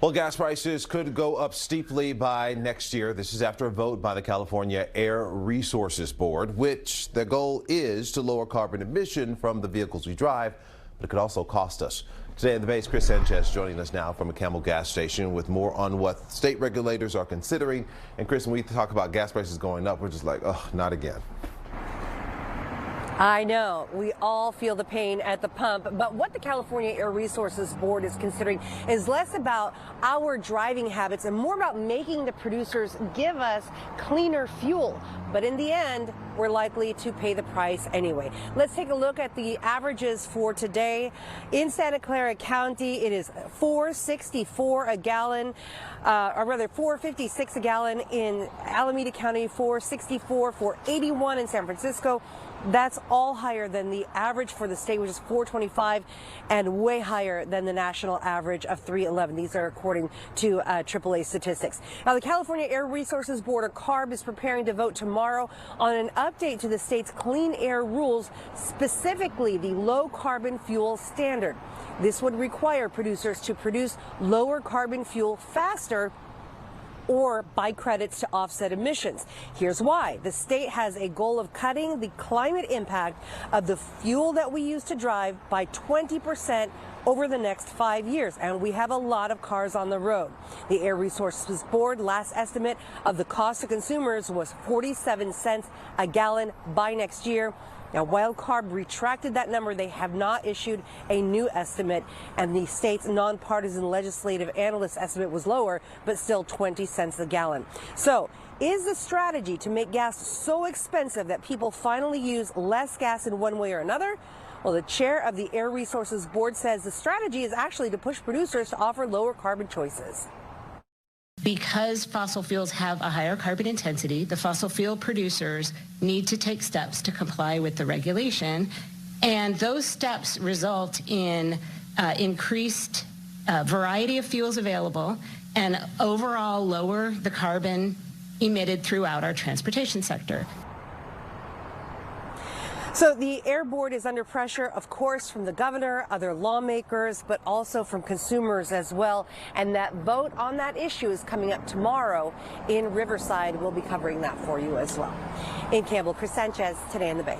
Well, gas prices could go up steeply by next year. This is after a vote by the California Air Resources Board, which the goal is to lower carbon emission from the vehicles we drive, but it could also cost us. Today in the base, Kris Sanchez joining us now from a Camel gas station with more on what state regulators are considering. And Kris, when we talk about gas prices going up, we're just like, oh, not again. I know. We all feel the pain at the pump, but what the California Air Resources Board is considering is less about our driving habits and more about making the producers give us cleaner fuel. But in the end, we're likely to pay the price anyway. Let's take a look at the averages for today. In Santa Clara County, it is $4.64 a gallon, or rather $4.56 a gallon in Alameda County, $4.64, $4.81 in San Francisco. That's all higher than the average for the state, which is $4.25, and way higher than the national average of $3.11. These are according to AAA statistics. Now, the California Air Resources Board, or CARB, is preparing to vote tomorrow on an update to the state's clean air rules, specifically the low carbon fuel standard. This would require producers to produce lower carbon fuel faster or buy credits to offset emissions. Here's why. The state has a goal of cutting the climate impact of the fuel that we use to drive by 20% over the next 5 years, and we have a lot of cars on the road. The Air Resources Board last estimate of the cost to consumers was 47 cents a gallon by next year. Now, while CARB retracted that number, they have not issued a new estimate, and the state's nonpartisan legislative analyst estimate was lower, but still 20 cents a gallon. So, is the strategy to make gas so expensive that people finally use less gas in one way or another? Well, the chair of the Air Resources Board says the strategy is actually to push producers to offer lower carbon choices. Because fossil fuels have a higher carbon intensity, the fossil fuel producers need to take steps to comply with the regulation, and those steps result in increased variety of fuels available and overall lower the carbon emitted throughout our transportation sector. So the Air Board is under pressure, of course, from the governor, other lawmakers, but also from consumers as well. And that vote on that issue is coming up tomorrow in Riverside. We'll be covering that for you as well. In Campbell, Kris Sanchez, Today in the Bay.